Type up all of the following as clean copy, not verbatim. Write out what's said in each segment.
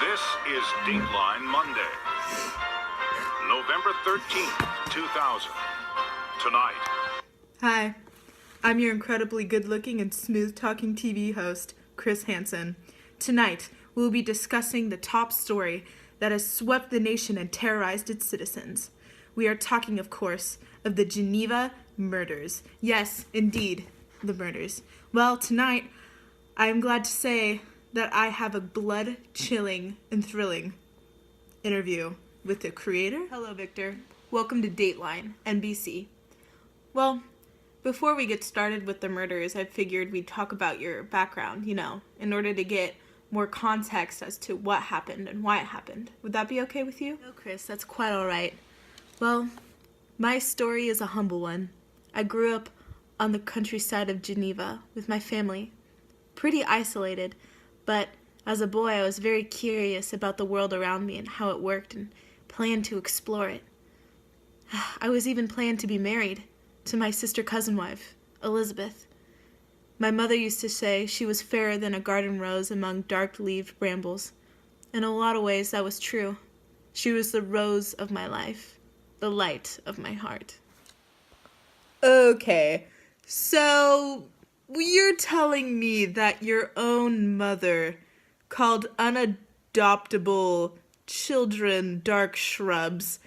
This is Dateline Monday, November 13th, 2000. Tonight. Hi, I'm your incredibly good-looking and smooth-talking TV host, Chris Hansen. Tonight, we'll be discussing the top story that has swept the nation and terrorized its citizens. We are talking, of course, of the Geneva murders. Yes, indeed, the murders. Well, tonight, I am glad to say that I have a blood-chilling and thrilling interview with the creator. Hello, Victor. Welcome to Dateline, NBC. Well, before we get started with the murders, I figured we'd talk about your background, in order to get more context as to what happened and why it happened. Would that be okay with you? No, Chris, that's quite all right. Well, my story is a humble one. I grew up on the countryside of Geneva with my family, pretty isolated, but as a boy I was very curious about the world around me and how it worked and planned to explore it. I was even planned to be married to my sister-cousin wife, Elizabeth. My mother used to say she was fairer than a garden rose among dark-leaved brambles. In a lot of ways that was true. She was the rose of my life, the light of my heart. Okay, so you're telling me that your own mother called unadoptable children dark shrubs,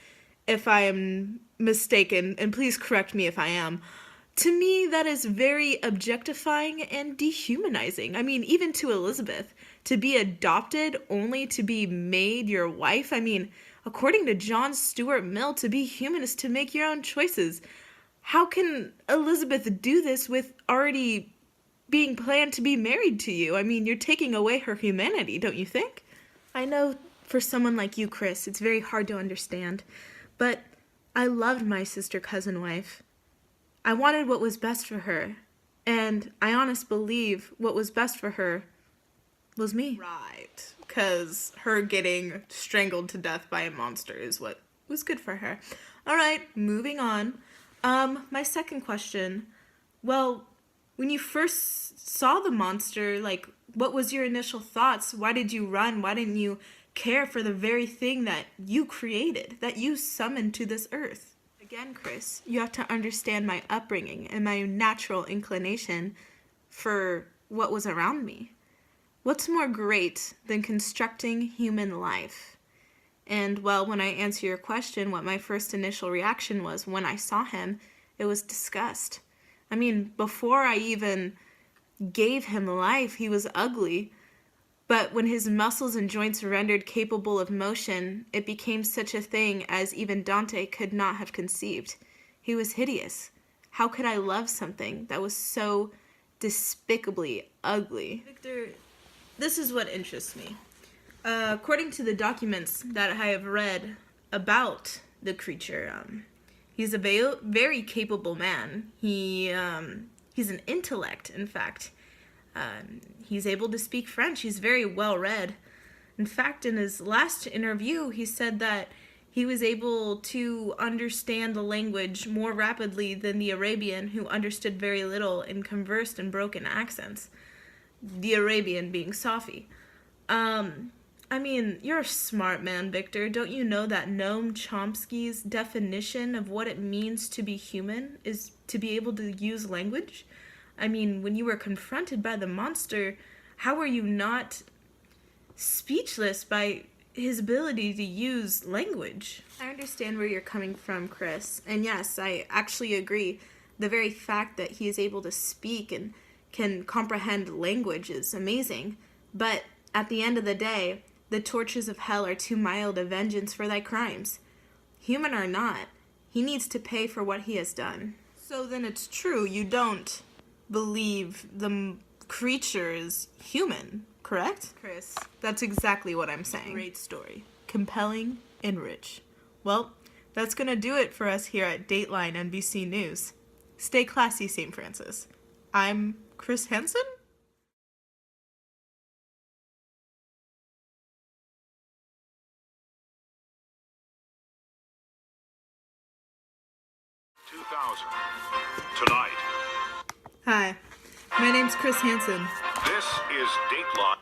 if I am mistaken, and please correct me if I am. To me, that is very objectifying and dehumanizing. I mean, even to Elizabeth, to be adopted only to be made your wife. I mean, according to John Stuart Mill, to be human is to make your own choices. How can Elizabeth do this with already being planned to be married to you? I mean, you're taking away her humanity, don't you think? I know for someone like you, Chris, it's very hard to understand, but I loved my sister-cousin wife. I wanted what was best for her, and I honestly believe what was best for her was me. Right, because her getting strangled to death by a monster is what was good for her. All right, moving on. My second question, well, when you first saw the monster, what was your initial thoughts? Why did you run? Why didn't you care for the very thing that you created, that you summoned to this earth? Again, Chris, you have to understand my upbringing and my natural inclination for what was around me. What's more great than constructing human life? And, well, when I answer your question, what my first initial reaction was when I saw him, it was disgust. I mean, before I even gave him life, he was ugly. But when his muscles and joints rendered capable of motion, it became such a thing as even Dante could not have conceived. He was hideous. How could I love something that was so despicably ugly? Victor, this is what interests me. According to the documents that I have read about the creature, he's a very capable man. He's an intellect, in fact. He's able to speak French. He's very well read. In fact, in his last interview, he said that he was able to understand the language more rapidly than the Arabian, who understood very little and conversed in broken accents. The Arabian being Safi. I mean, you're a smart man, Victor. Don't you know that Noam Chomsky's definition of what it means to be human is to be able to use language? I mean, when you were confronted by the monster, how were you not speechless by his ability to use language? I understand where you're coming from, Chris. And yes, I actually agree. The very fact that he is able to speak and can comprehend language is amazing. But at the end of the day, the tortures of hell are too mild a vengeance for thy crimes. Human or not, he needs to pay for what he has done. So then it's true, you don't believe the creature is human, correct? Chris, that's exactly what I'm saying. Great story. Compelling and rich. Well, that's gonna do it for us here at Dateline NBC News. Stay classy, St. Francis. I'm Chris Hansen? 2000. Tonight. Hi, my name's Chris Hansen. This is Dateline.